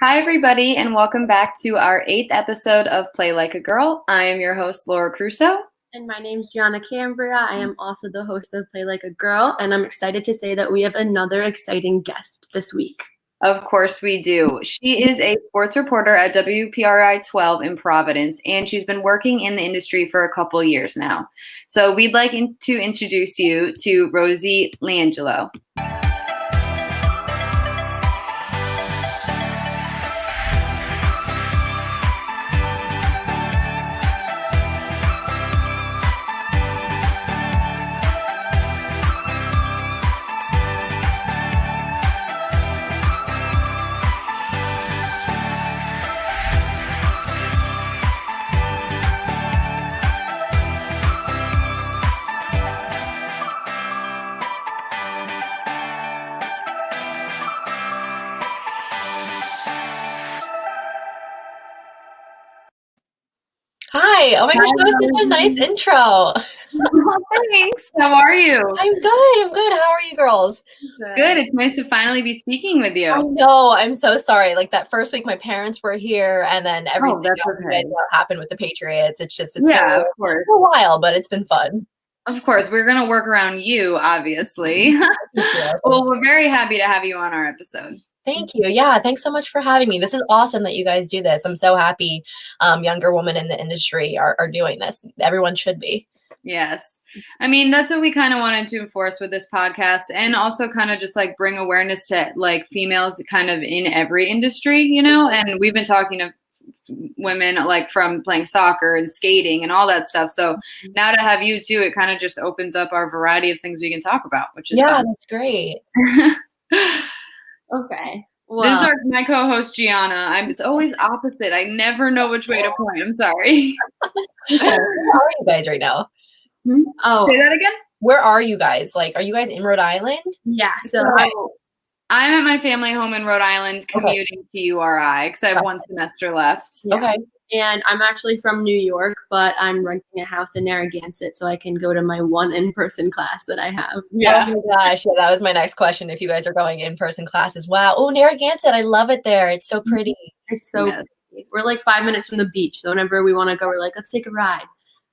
Hi, everybody, and welcome back to our 8th episode of Play Like a Girl. I am your host, Laura Crusoe. And my name's Gianna Cambria. I am also the host of Play Like a Girl, and I'm excited to say that we have another exciting guest this week. Of course we do. She is a sports reporter at WPRI 12 in Providence, and she's been working in the industry for a couple years now. So we'd like to introduce you to Rosie Langello. Hi. Oh my gosh, that was such a nice intro. Oh, thanks. How are you? I'm good. How are you girls? Good. It's nice to finally be speaking with you. I know. I'm so sorry. Like that first week, my parents were here, and then everything happened with the Patriots. It's of course. For a while, but it's been fun. Of course, we're going to work around you, obviously. Well, we're very happy to have you on our episode. Thank you. Yeah, thanks so much for having me. This is awesome that you guys do this. I'm so happy younger women in the industry are doing this. Everyone should be. Yes. I mean, that's what we kind of wanted to enforce with this podcast, and also kind of just like bring awareness to like females kind of in every industry, you know, and we've been talking to women like from playing soccer and skating and all that stuff. So now to have you too, it kind of just opens up our variety of things we can talk about, which is fun. That's great. Okay. Well, this is my co-host Gianna. It's always opposite. I never know which way to point. I'm sorry. Where are you guys right now? Oh, say that again. Where are you guys? Like, are you guys in Rhode Island? Yeah. So I'm at my family home in Rhode Island, commuting to URI because I have one semester left. Okay. And I'm actually from New York, but I'm renting a house in Narragansett so I can go to my one in-person class that I have. Yeah. Oh my gosh. Yeah, that was my next question. If you guys are going in-person classes. Wow. Oh, Narragansett. I love it there. It's so pretty. It's so pretty. We're like 5 minutes from the beach. So whenever we want to go, we're like, let's take a ride.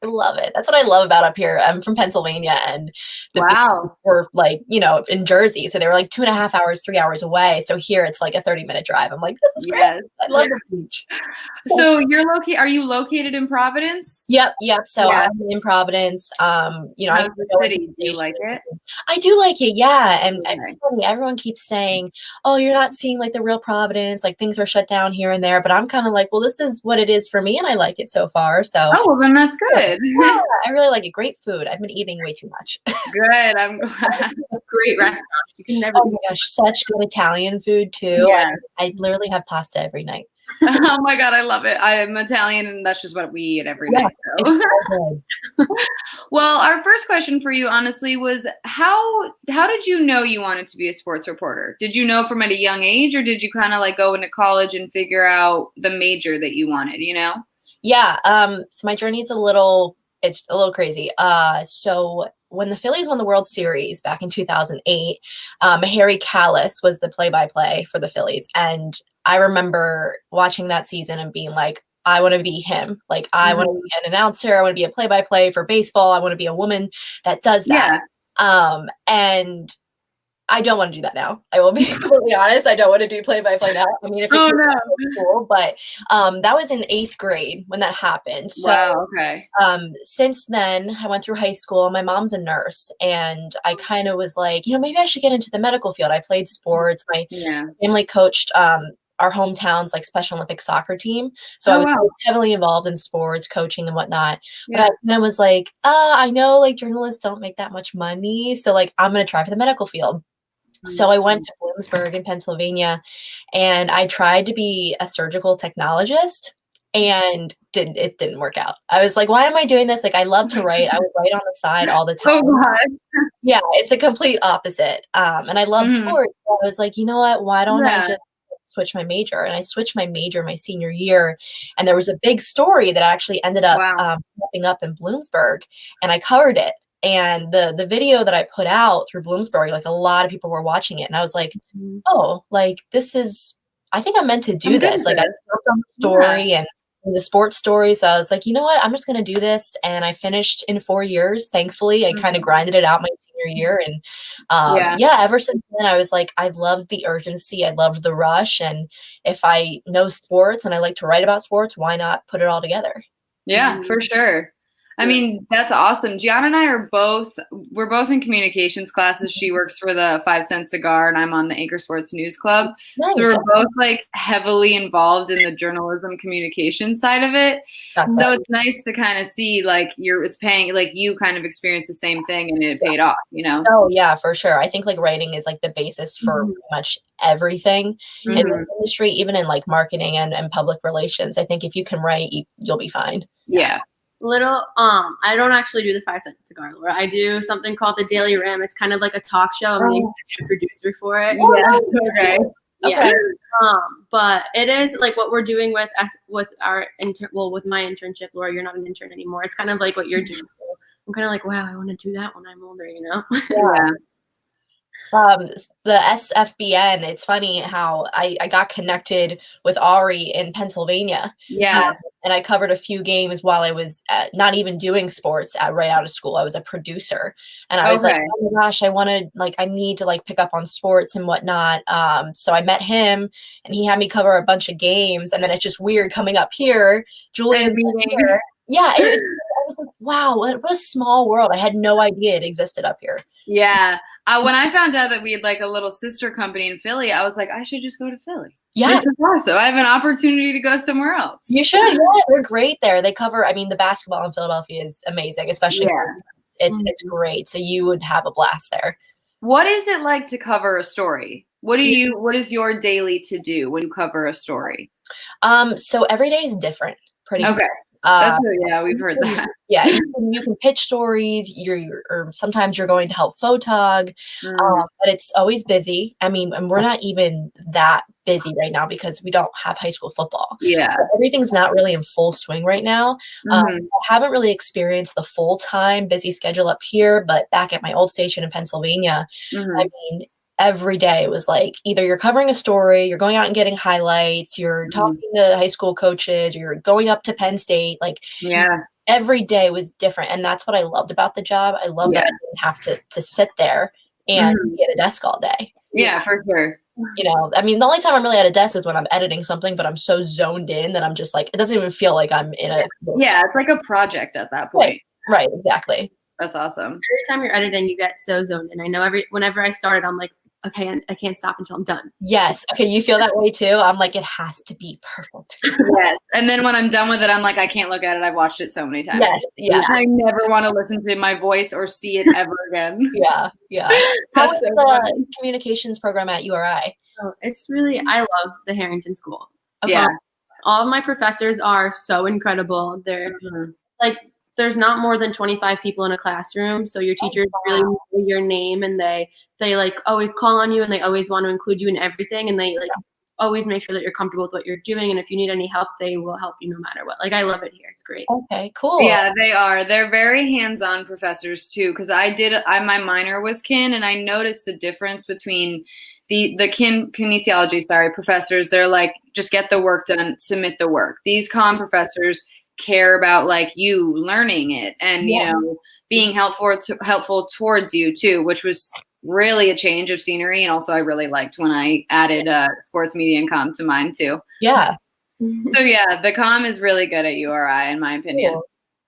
I love it. That's what I love about up here. I'm from Pennsylvania, and we're like, you know, in Jersey. So they were like 2.5 hours, 3 hours away. So here it's like a 30-minute drive. I'm like, this is great. I love the beach. So are you located in Providence? Yep. So I'm in Providence. You know, how's the city? Do you like it? I do like it, yeah. And it's funny, everyone keeps saying, oh, you're not seeing like the real Providence, like things are shut down here and there. But I'm kind of like, well, this is what it is for me, and I like it so far. So well, then that's good. Yeah, I really like it. Great food. I've been eating way too much. Good. I'm glad. Great restaurants. You can never. Oh my gosh, such good Italian food too. Yeah. I literally have pasta every night. Oh my God, I love it. I'm Italian, and that's just what we eat every night. So. It's so good. Well, our first question for you, honestly, was how did you know you wanted to be a sports reporter? Did you know from at a young age, or did you kind of like go into college and figure out the major that you wanted, you know? Yeah. So my journey is a little crazy. So when the Phillies won the World Series back in 2008, Harry Callis was the play-by-play for the Phillies. And I remember watching that season and being like, I want to be him. Like, I want to be an announcer. I want to be a play-by-play for baseball. I want to be a woman that does that. And I don't want to do that now. I will be completely honest. I don't want to do play-by-play now. I mean, if it's cool, but that was in 8th grade when that happened. So, wow, okay. Since then, I went through high school. My mom's a nurse, and I kind of was like, you know, maybe I should get into the medical field. I played sports. My family coached our hometown's like Special Olympic soccer team. So I was heavily involved in sports, coaching and whatnot. But I kind of was like, I know like journalists don't make that much money. So like, I'm going to try for the medical field. So I went to Bloomsburg in Pennsylvania, and I tried to be a surgical technologist, and it didn't work out. I was like, why am I doing this? Like, I love to write. I would write on the side all the time. Oh God. Yeah, it's a complete opposite. And I love sports. So I was like, you know what? Why don't I just switch my major? And I switched my major my senior year, and there was a big story that actually ended up popping up in Bloomsburg, and I covered it. And the video that I put out through Bloomsburg, like a lot of people were watching it, and I was like, oh, like this is I think I'm meant to do this. Like I worked on the story and the sports story. So I was like, you know what? I'm just going to do this. And I finished in 4 years. Thankfully, I kind of grinded it out my senior year. And ever since then, I was like, I loved the urgency. I loved the rush. And if I know sports and I like to write about sports, why not put it all together? Yeah, for sure. I mean, that's awesome. Gianna and I we're both in communications classes. She works for the 5 Cent Cigar and I'm on the Anchor Sports News Club. Nice. So we're both like heavily involved in the journalism communication side of it. So it's nice to kind of see like it's paying, like you kind of experienced the same thing and it paid off, you know? Oh yeah, for sure. I think like writing is like the basis for pretty much everything in this industry, even in like marketing and public relations. I think if you can write, you'll be fine. Yeah. I don't actually do the 5 Cent Cigar, Laura. I do something called the Daily Ram. It's kind of like a talk show. I'm the executive producer for it. Yeah. Okay. Yeah. But it is like what we're doing with our with my internship, Laura. You're not an intern anymore. It's kind of like what you're doing. So I'm kind of like, wow, I want to do that when I'm older, you know? Yeah. The SFBN, it's funny how I got connected with Ari in Pennsylvania. Yeah. And I covered a few games while I was not even doing sports right out of school. I was a producer. And I was like, oh my gosh, I need to like pick up on sports and whatnot. So I met him and he had me cover a bunch of games. And then it's just weird coming up here, Julian here. Yeah. I was like, wow, what a small world. I had no idea it existed up here. Yeah. When I found out that we had like a little sister company in Philly, I was like, I should just go to Philly. Yeah. This is awesome. I have an opportunity to go somewhere else. You should. Yeah, they're great there. They cover, the basketball in Philadelphia is amazing, especially it's great. So you would have a blast there. What is it like to cover a story? What is your daily to do when you cover a story? So every day is different. Pretty much. We've heard that. Yeah, you can pitch stories. Or sometimes you're going to help photog, but it's always busy. I mean, and we're not even that busy right now because we don't have high school football. Yeah, so everything's not really in full swing right now. I haven't really experienced the full-time busy schedule up here, but back at my old station in Pennsylvania, I mean, every day it was like either you're covering a story, you're going out and getting highlights, you're talking to high school coaches, or you're going up to Penn State. Like, every day was different. And that's what I loved about the job. I love that I didn't have to sit there and be at a desk all day. Yeah, for sure. The only time I'm really at a desk is when I'm editing something, but I'm so zoned in that I'm just like, it doesn't even feel like I'm in a. Yeah, it's like a project at that point. Right, exactly. That's awesome. Every time you're editing, you get so zoned in. I know whenever I started, I'm like, okay, I can't stop until I'm done. Yes. Okay, you feel that way too? I'm like, it has to be perfect. Yes. And then when I'm done with it, I'm like, I can't look at it. I've watched it so many times. Yes. I never want to listen to my voice or see it ever again. Yeah. How was the communications program at URI? Oh, it's really, I love the Harrington School. Yeah. All of my professors are so incredible. They're like, there's not more than 25 people in a classroom. So your teachers really know your name and they like always call on you and they always want to include you in everything. And they like always make sure that you're comfortable with what you're doing. And if you need any help, they will help you no matter what. Like, I love it here. It's great. Okay, cool. Yeah, they are. They're very hands-on professors too. Cause my minor was kin and I noticed the difference between the kinesiology, professors. They're like, just get the work done, submit the work. These professors care about like you learning it and being helpful towards you too, which was really a change of scenery. And also I really liked when I added sports media and comm to mine too. Yeah. So yeah, the comm is really good at URI in my opinion.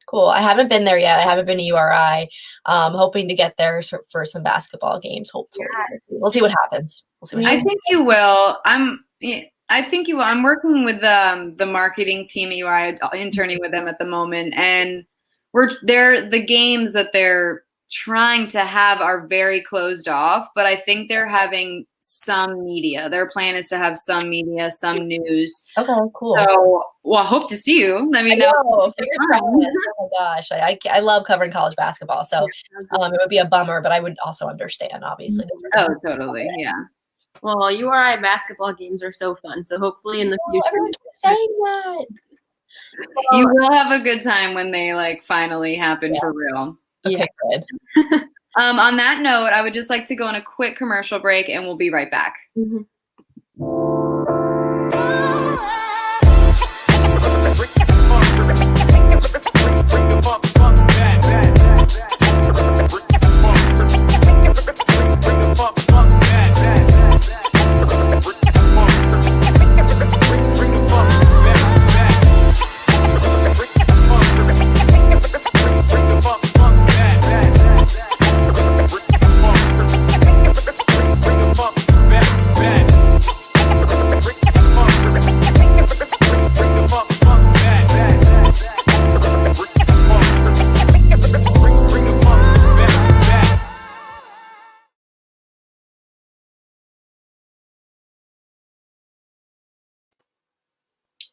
Cool. I haven't been there yet. I haven't been to URI. Hoping to get there for some basketball games. Hopefully, we'll see what happens. I think you will. I think you will. I'm working with the marketing team at URI, interning with them at the moment, and the games that they're trying to have are very closed off. But I think they're having some media. Their plan is to have some media, some news. Okay, cool. So, I hope to see you. I mean, oh my gosh, I love covering college basketball. So it would be a bummer, but I would also understand, obviously. Oh, totally. Yeah. Well, URI basketball games are so fun. So hopefully in the future. Everyone's saying that. You will have a good time when they like finally happen for real. Okay, good. On that note, I would just like to go on a quick commercial break and we'll be right back.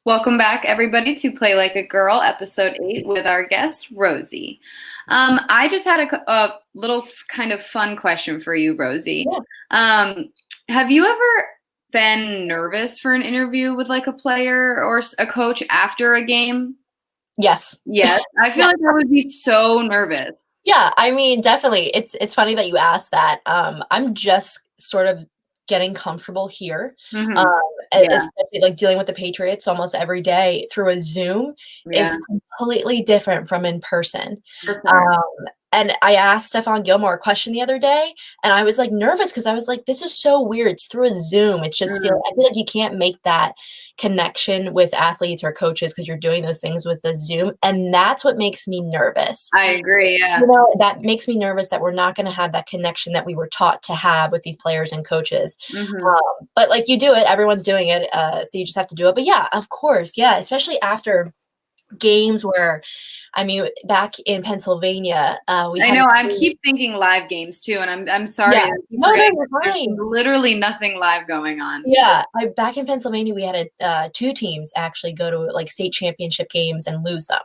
Welcome back, everybody, to Play Like a Girl, episode 8, with our guest, Rosie. I just had a little kind of fun question for you, Rosie. Yeah. Have you ever been nervous for an interview with like a player or a coach after a game? Yes. Yes. I feel like I would be so nervous. Yeah, I mean, definitely. It's funny that you asked that. I'm just sort of getting comfortable here, especially like dealing with the Patriots almost every day through a Zoom is completely different from in person. And I asked Stefan Gilmore a question the other day, and I was like nervous because I was like, this is so weird. It's through a Zoom. I feel like you can't make that connection with athletes or coaches because you're doing those things with the Zoom. And that's what makes me nervous. I agree. Yeah. You know, that makes me nervous that we're not going to have that connection that we were taught to have with these players and coaches. But like you do it, everyone's doing it. So you just have to do it. But yeah, of course. Yeah. Especially after games where, I mean, back in Pennsylvania, I keep thinking live games too, and I'm sorry. Yeah. No, you're there's fine. literally nothing live going on. Yeah, back in Pennsylvania, we had two teams actually go to like state championship games and lose them.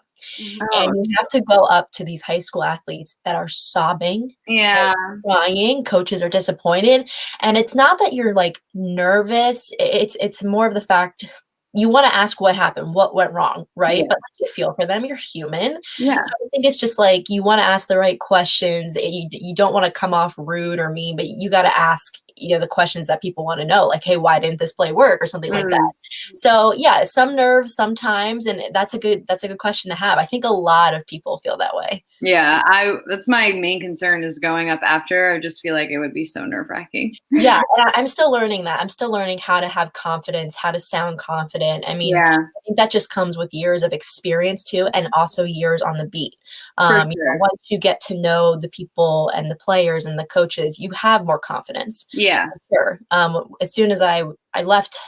And you have to go up to these high school athletes that are sobbing, crying. Coaches are disappointed, and it's not that you're like nervous. It's more of the fact you want to ask what happened, what went wrong, right? Yeah. But you feel for them, you're human. Yeah. So I think it's just like you want to ask the right questions. You don't want to come off rude or mean, but you got to ask, the questions that people want to know, like, hey, why didn't this play work or something like that? So yeah, some nerves sometimes, and that's a good question to have. I think a lot of people feel that way. Yeah, that's my main concern is going up after. I just feel like it would be so nerve-wracking. Yeah, and I'm still learning that. I'm still learning how to have confidence, how to sound confident. I mean, I think that just comes with years of experience too, and also years on the beat. Once you get to know the people and the players and the coaches, you have more confidence. Yeah. For sure. As soon as I left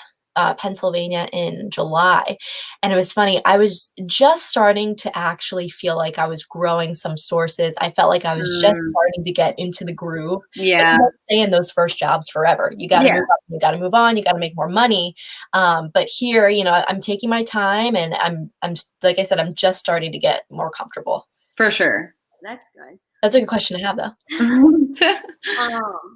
Pennsylvania in July. And it was funny. I was just starting to actually feel like I was growing some sources. I felt like I was just starting to get into the groove. Yeah. You don't stay in those first jobs forever. You got to move up, you got to move on, you got to make more money. But here, I'm taking my time, and I'm like I said, I'm just starting to get more comfortable. For sure. That's good. That's a good question to have, though.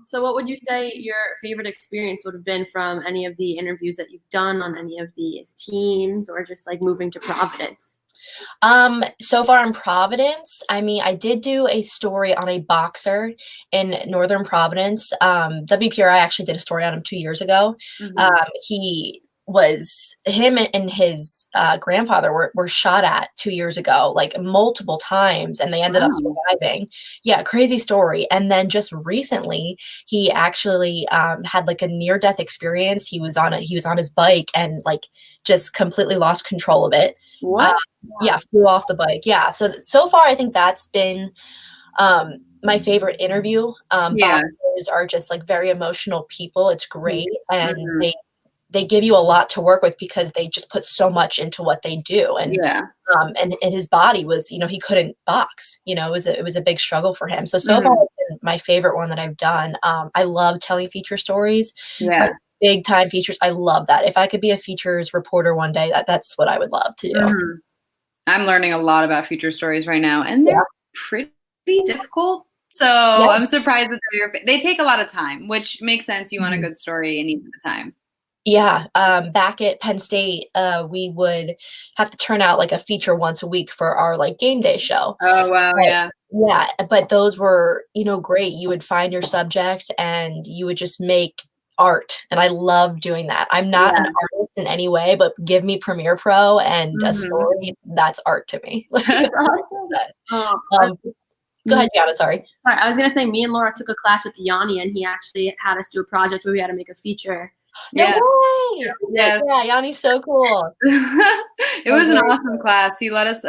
So what would you say your favorite experience would have been from any of the interviews that you've done on any of these teams, or just like moving to Providence? So far in Providence, I mean, I did do a story on a boxer in Northern Providence. WPRI actually did a story on him 2 years ago. Him and his grandfather were shot at 2 years ago, like multiple times, and they ended up surviving. Yeah, crazy story. And then just recently, he actually had like a near-death experience. He was on his bike and like just completely lost control of it. What? Yeah, flew off the bike. Yeah. So far, I think that's been my favorite interview. Boxers are just like very emotional people. It's great, and they give you a lot to work with because they just put so much into what they do. And and his body was, he couldn't box. It was a big struggle for him. So far, it's been my favorite one that I've done. I love telling feature stories. Yeah. Big time features. I love that. If I could be a features reporter one day, that's what I would love to do. I'm learning a lot about feature stories right now, and they're pretty difficult. So I'm surprised that they take a lot of time, which makes sense. You want a good story, it needs the time. Yeah. Back at Penn State, we would have to turn out like a feature once a week for our like game day show. Oh, wow. Yeah. But those were, great. You would find your subject and you would just make art. And I love doing that. I'm not an artist in any way, but give me Premiere Pro and a story. That's art to me. That's awesome. Go ahead, Gianna. Sorry. I was going to say, me and Laura took a class with Yanni, and he actually had us do a project where we had to make a feature. No way. Yeah, Yanni's so cool. It was an awesome class. He let us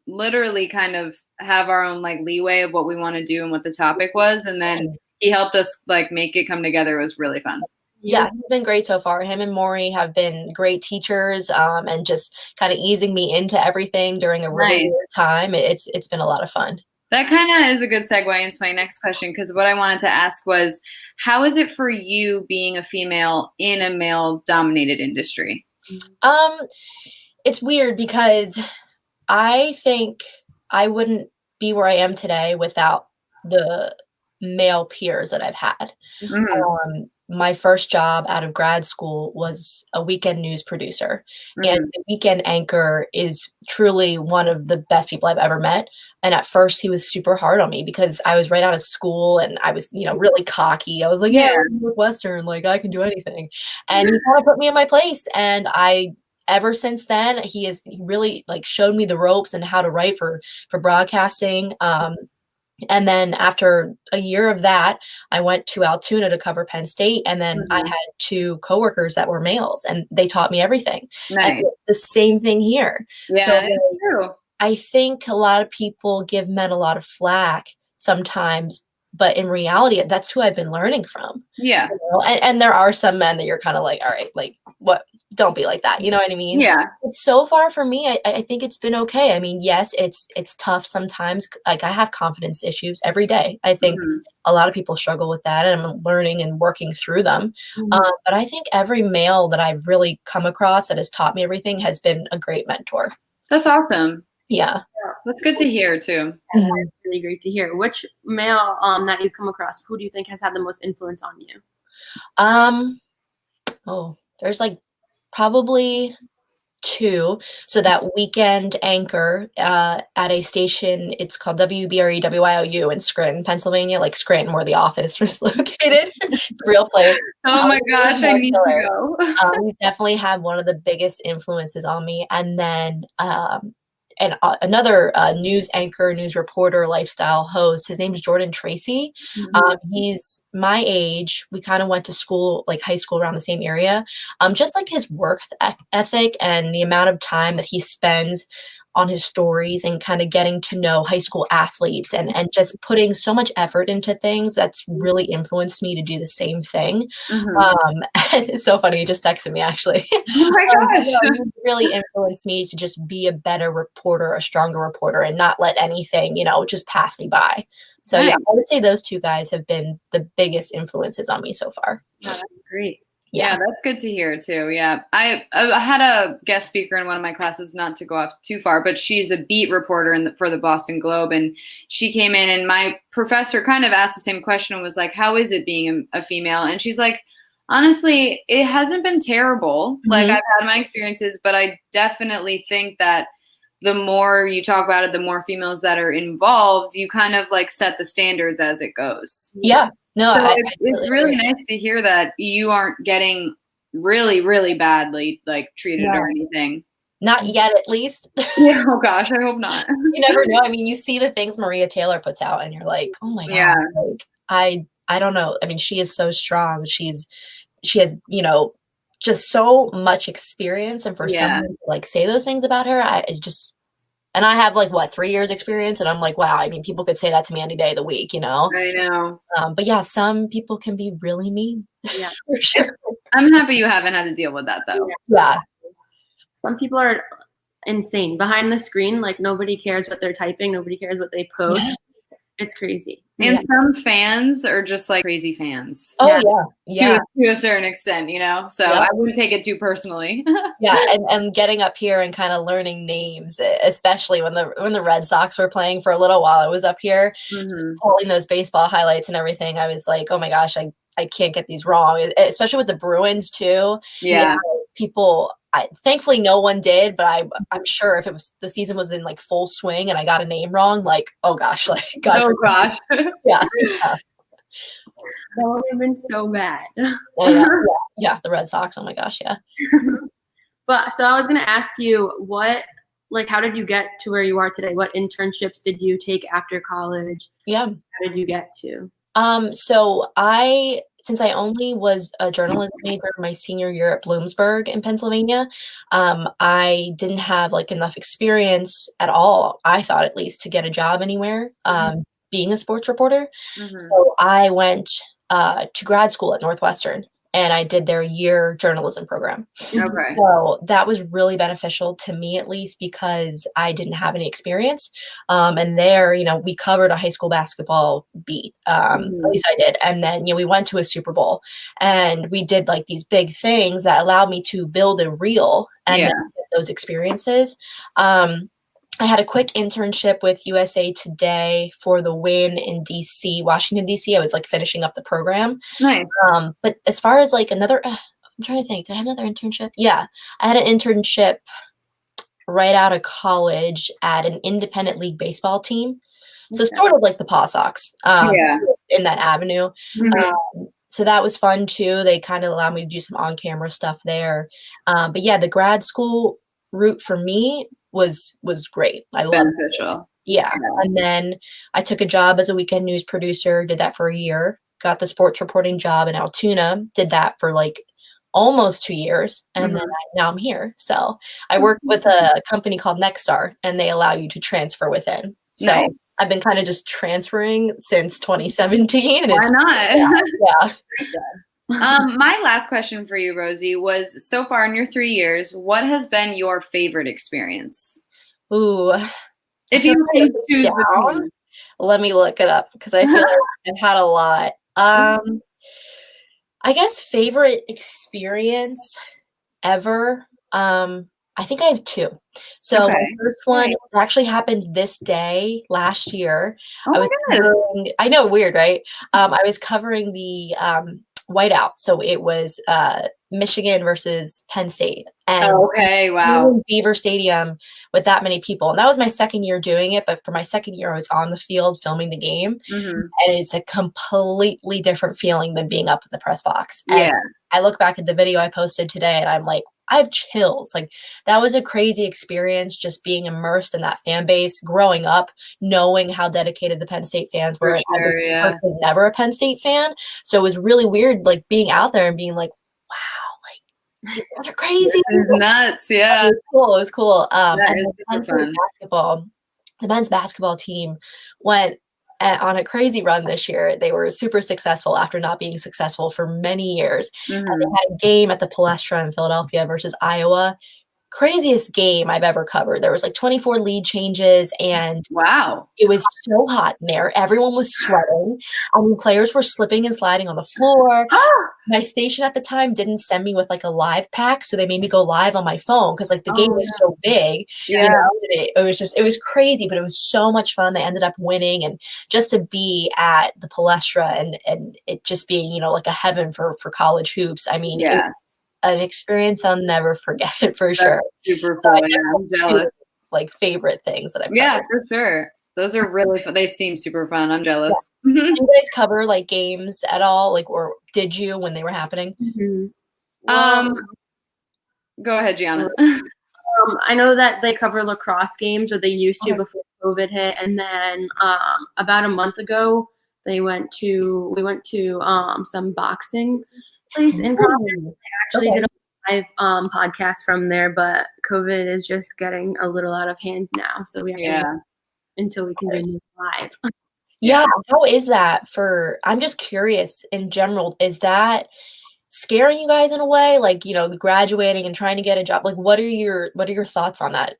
literally kind of have our own like leeway of what we want to do and what the topic was, and then he helped us like make it come together. It was really fun. Yeah, he's been great so far. Him and Maury have been great teachers, and just kind of easing me into everything during a really weird time. It's been a lot of fun. That kind of is a good segue into my next question, because what I wanted to ask was, how is it for you being a female in a male-dominated industry? It's weird because I think I wouldn't be where I am today without the male peers that I've had. Mhm. My first job out of grad school was a weekend news producer, and Mhm. the weekend anchor is truly one of the best people I've ever met. And at first, he was super hard on me because I was right out of school and I was, really cocky. I was like, "Yeah, Yeah. I'm Northwestern, like I can do anything," and he kind of put me in my place. And ever since then, he really like showed me the ropes and how to write for broadcasting. And then after a year of that, I went to Altoona to cover Penn State, and then I Mhm. had 2 coworkers that were males, and they taught me everything. And Nice. it's the same thing here. So, Yeah, it's true. I think a lot of people give men a lot of flack sometimes, but in reality, that's who I've been learning from. Yeah. And there are some men that you're kind of like, all right, like what? Don't be like that. You know what I mean? Yeah. But so far for me, I think it's been okay. I mean, yes, it's tough sometimes. Like I have confidence issues every day. I think Mhm. a lot of people struggle with that, and I'm learning and working through them. Mhm. But I think every male that I've really come across that has taught me everything has been a great mentor. That's awesome. Yeah. That's good to hear too. That's really great to hear. Which male that you've come across, who do you think has had the most influence on you? Um. Oh, there's like probably 2. So that weekend anchor at a station, it's called WBRE WIOU in Scranton, Pennsylvania, like Scranton, where the office was located, real place. Oh my He's gosh, I more need to killer. go. He's definitely had one of the biggest influences on me. And then another news anchor, news reporter, lifestyle host. His name's Jordan Tracy. Mhm. He's my age. We kind of went to school, like high school, around the same area. Just like his work ethic and the amount of time that he spends on his stories and kind of getting to know high school athletes and just putting so much effort into things that's really influenced me to do the same thing. Mhm. And it's so funny. He just texted me actually. Oh my But gosh. no, he really influenced me to just be a better reporter, a stronger reporter, and not let anything, just pass me by. So yeah, Nice. I would say those 2 guys have been the biggest influences on me so far. Yeah, that's great. Yeah, Yeah. that's good to hear too. Yeah. I had a guest speaker in one of my classes, not to go off too far, but she's a beat reporter for the Boston Globe, and she came in and my professor kind of asked the same question and was like, "How is it being a female?" And she's like, "Honestly, it hasn't been terrible. Like Mhm. I've had my experiences, but I definitely think that the more you talk about it, the more females that are involved, you kind of like set the standards as it goes." Yeah. No, So I it's completely really agree. nice to hear that you aren't getting really, really badly, like, treated or No, anything. not yet at least. Yeah, oh gosh, I hope not. You never know. I mean, you see the things Maria Taylor puts out and you're like, "Oh my god." Yeah, Like, I don't know. I mean, she is so strong. She has, just so much experience, and for yeah, someone to, like, say those things about her, I just and I have, like, what, 3 years experience, and I'm like, "Wow." I mean, people could say that to me any day of the week, you know? I know. But yeah, some people can be really mean. Yeah. For It's sure. I'm happy you haven't had to deal with that, though. Yeah. Some people are insane behind the screen. Like nobody cares what they're typing. Nobody cares what they post. Yeah. It's crazy. And Yeah. some fans are just, like, crazy fans Oh, Yeah. yeah. Yeah. to a certain extent, you know? So Yep. I wouldn't take it too personally. Yeah, and getting up here and kinda learning names, especially when the Red Sox were playing for a little while, I was up here just Mhm. pulling those baseball highlights and everything. I was like, "Oh my gosh, I can't get these wrong," especially with the Bruins too. Yeah. People thankfully, no one did, but I'm sure if the season was in, like, full swing and I got a name wrong, like, oh gosh, like, God Oh forbid. gosh. Yeah, yeah. That would have been so bad. Oh, yeah, yeah, yeah, the Red Sox, oh my gosh, yeah. But so I was gonna ask you how did you get to where you are today? What internships did you take after college? Yeah. How did you get to? So since I only was a journalism major my senior year at Bloomsburg in Pennsylvania, I didn't have like enough experience at all, I thought at least, to get a job anywhere, being a sports reporter. Mhm. So I went to grad school at Northwestern. and I did their year journalism program. Okay. So that was really beneficial to me, at least, because I didn't have any experience. And there, we covered a high school basketball beat. At least I did. And then, we went to a Super Bowl, and we did like these big things that allowed me to build a reel and then get those experiences. I had a quick internship with USA Today for the win in DC, Washington, DC. I was like finishing up the program. Nice. But as far as like another, I'm trying to think, did I have another internship? Yeah, I had an internship right out of college at an independent league baseball team. So sort of like the Paw Sox in that avenue. So that was fun too. They kind of allowed me to do some on-camera stuff there. But yeah, the grad school route for me was great. I loved it. Beneficial. Yeah. And then I took a job as a weekend news producer, did that for a year, got the sports reporting job in Altoona, did that for like almost 2 years. And then now I'm here. So I work with a company called Nexstar, and they allow you to transfer within. So I've been kind of just transferring since 2017. Why not? Yeah. My last question for you, Rosie, was so far in your 3 years, what has been your favorite experience? Ooh. If you can choose between. Let me look it up because I feel like I've had a lot. I guess favorite experience ever. I think I have 2. So my first one actually happened this day last year. I know, weird, right? I was covering the whiteout. So it was Michigan versus Penn State. And in Beaver Stadium with that many people. And that was my second year doing it. But for my second year, I was on the field filming the game. And it's a completely different feeling than being up in the press box. And I look back at the video I posted today and I'm like, I have chills. Like, that was a crazy experience, just being immersed in that fan base, growing up, knowing how dedicated the Penn State fans were. I was never a Penn State fan. So it was really weird, like, being out there and being like, wow, like, those are crazy. It's nuts, yeah. It was cool. And the men's basketball team went on a crazy run this year. They were super successful after not being successful for many years. And they had a game at the Palestra in Philadelphia versus Iowa. Craziest game I've ever covered. There was like 24 lead changes, and it was so hot in there. Everyone was sweating. I mean, players were slipping and sliding on the floor. My station at the time didn't send me with like a live pack, so they made me go live on my phone because like the game was so big. It was crazy, but it was so much fun. They ended up winning, and just to be at the Palestra and it just being, like a heaven for college hoops. I mean, an experience I'll never forget for sure. Super cool. I'm jealous. Like favorite things that I've covered. For sure. Those are really fun. They seem super fun. I'm jealous. Do you guys cover like games at all? Like, or did you when they were happening? Go ahead, Gianna. I know that they cover lacrosse games, or they used to before COVID hit, and then about a month ago we went to some boxing place in Providence. They actually did a live podcast from there, but COVID is just getting a little out of hand now, so we have to wait until we can do live. How is that I'm just curious in general, is that scaring you guys in a way, like, graduating and trying to get a job? Like, what are your thoughts on that?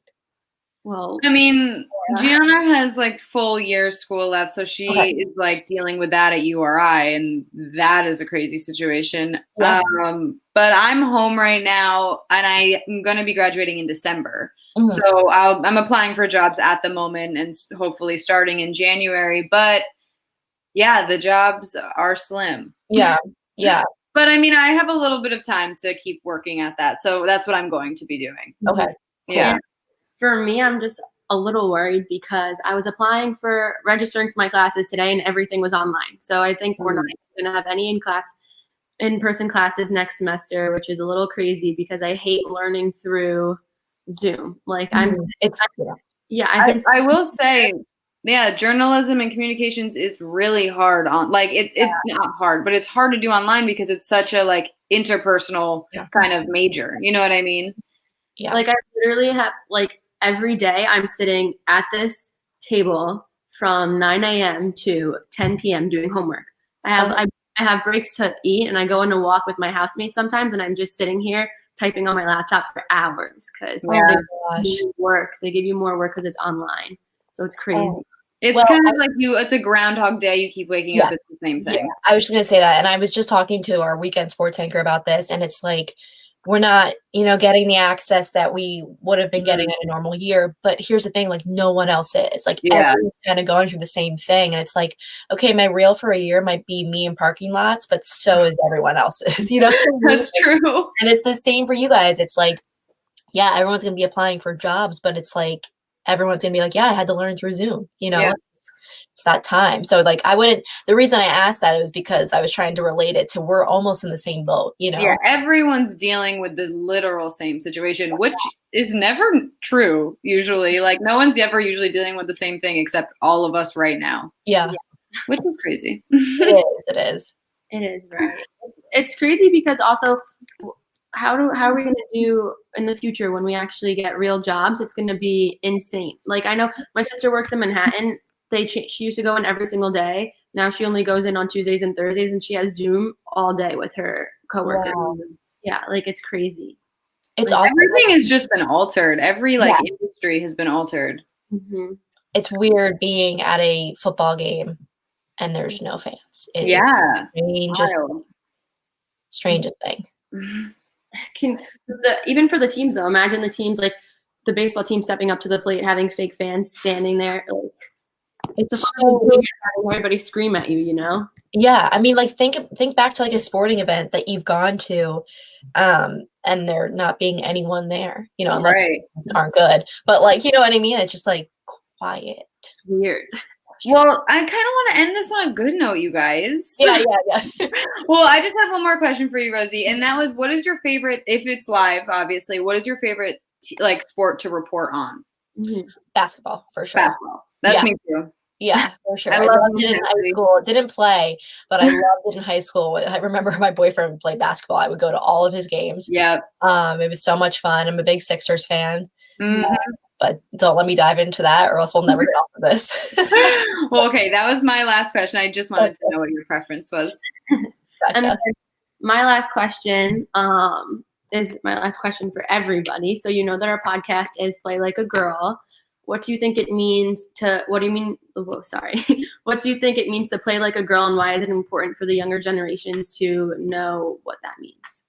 Well, I mean, Gianna has like full year school left, so she is like dealing with that at URI, and that is a crazy situation. But I'm home right now, and I am going to be graduating in December. So I'm applying for jobs at the moment and hopefully starting in January. But yeah, the jobs are slim. Yeah. But I mean, I have a little bit of time to keep working at that. So that's what I'm going to be doing. Okay. Cool. Yeah. For me, I'm just a little worried because I was registering for my classes today, and everything was online. So I think we're not going to have any in-person classes next semester, which is a little crazy because I hate learning through Zoom. Like I will say, journalism and communications is really hard on, like, it's not hard, but it's hard to do online because it's such a like interpersonal kind of major. You know what I mean? Yeah. Like I literally have like every day I'm sitting at this table from 9 a.m. to 10 p.m. doing homework. I I have breaks to eat, and I go on a walk with my housemates sometimes, and I'm just sitting here typing on my laptop for hours because they give you more work because it's online. So it's crazy. Oh. It's kind of like it's a Groundhog Day. You keep waking up, it's the same thing. Yeah, I was just going to say that. And I was just talking to our weekend sports anchor about this. And it's like, we're not, getting the access that we would have been getting in a normal year. But here's the thing, like no one else is. Like everyone's kind of going through the same thing. And it's like, okay, my reel for a year might be me in parking lots, but so is everyone else's, That's true. And it's the same for you guys. It's like, yeah, everyone's going to be applying for jobs, but it's like, everyone's going to be like, yeah, I had to learn through Zoom, It's that time. So like the reason I asked that was because I was trying to relate it to we're almost in the same boat, Yeah, everyone's dealing with the literal same situation, which is never true usually. Like no one's ever usually dealing with the same thing except all of us right now. Yeah. Which is crazy. It is. It is, right? It's crazy because also how are we going to do in the future when we actually get real jobs? It's going to be insane. Like I know my sister works in Manhattan. She used to go in every single day. Now she only goes in on Tuesdays and Thursdays, and she has Zoom all day with her coworkers. Wow. Yeah, like it's crazy. It's like, everything has just been altered. Every industry has been altered. Mm-hmm. It's weird being at a football game and there's no fans. Just strangest thing. Even for the teams though, imagine the teams like the baseball team stepping up to the plate, having fake fans standing there. Like, it's so weird having everybody scream at you, Yeah, I mean, like think back to like a sporting event that you've gone to, and there not being anyone there, unless aren't good. But like, you know what I mean? It's just like quiet. It's weird. Well, I kind of want to end this on a good note, you guys. Yeah. Well, I just have one more question for you, Rosie, and that was, what is your favorite, if it's live, obviously, what is your favorite sport to report on? Mm-hmm. Basketball, for sure. Basketball. That's me too. Yeah, for sure. I loved it in high school. Didn't play, but I loved it in high school. I remember my boyfriend played basketball. I would go to all of his games. Yeah. It was so much fun. I'm a big Sixers fan. Mm-hmm. But don't let me dive into that or else we'll never get off of this. Well, okay. That was my last question. I just wanted to know what your preference was. Gotcha. And my last question is my last question for everybody. So you know that our podcast is Play Like a Girl. What do you think it means what do you think it means to play like a girl, and why is it important for the younger generations to know what that means?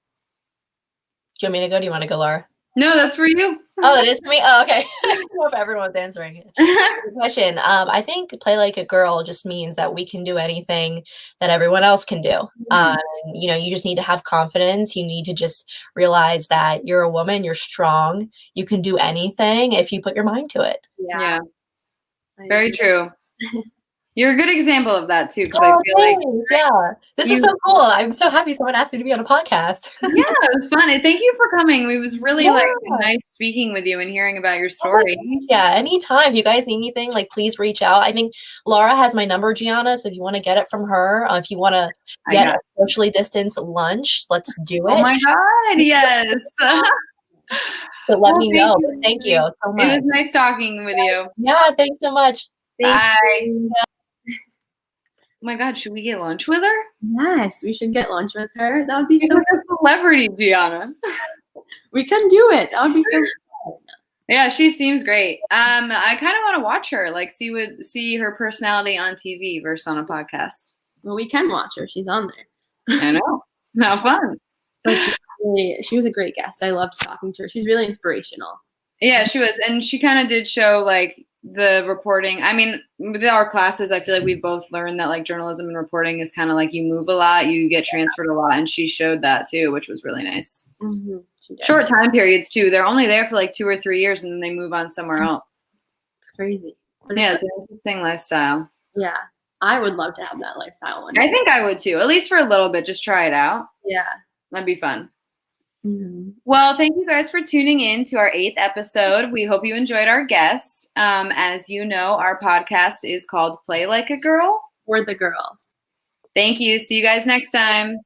Do you want me to go? Do you want to go, Laura? No, that's for you. Oh, it is for me? Oh, okay. I don't know if everyone's answering it. Good question. I think play like a girl just means that we can do anything that everyone else can do. You just need to have confidence. You need to just realize that you're a woman, you're strong. You can do anything if you put your mind to it. Yeah. Very true. You're a good example of that too, because I feel this is so cool. I'm so happy someone asked me to be on a podcast. Yeah, it was fun. And thank you for coming. It was really nice speaking with you and hearing about your story. Anytime. If you guys need anything, please reach out. I think Laura has my number, Gianna. So if you want to get it from her, if you want to get a socially distanced lunch, let's do it. Oh my God, yes. So let me know. Thank you so much. It was nice talking with you. Yeah, thanks so much. Bye. Oh my God, should we get lunch with her? Yes, we should get lunch with her. That would be so a celebrity, Gianna. We can do it. That would be so fun. Yeah, she seems great. I kind of want to watch her, see her personality on TV versus on a podcast. Well, we can watch her. She's on there. I know. How fun. But she was a great guest. I loved talking to her. She's really inspirational. Yeah, she was. And she kind of did show the reporting. I mean, with our classes, I feel like we've both learned that journalism and reporting is kind of you move a lot, you get transferred a lot, and she showed that too, which was really nice. Mm-hmm. Short time periods too. They're only there for 2 or 3 years, and then they move on somewhere else. It's crazy. Yeah, it's an interesting lifestyle. Yeah, I would love to have that lifestyle one day. I think I would too, at least for a little bit. Just try it out. Yeah, that'd be fun. Mm-hmm. Well, thank you guys for tuning in to our 8th episode. We hope you enjoyed our guest. As you know, our podcast is called Play Like a Girl. We're the girls. Thank you. See you guys next time.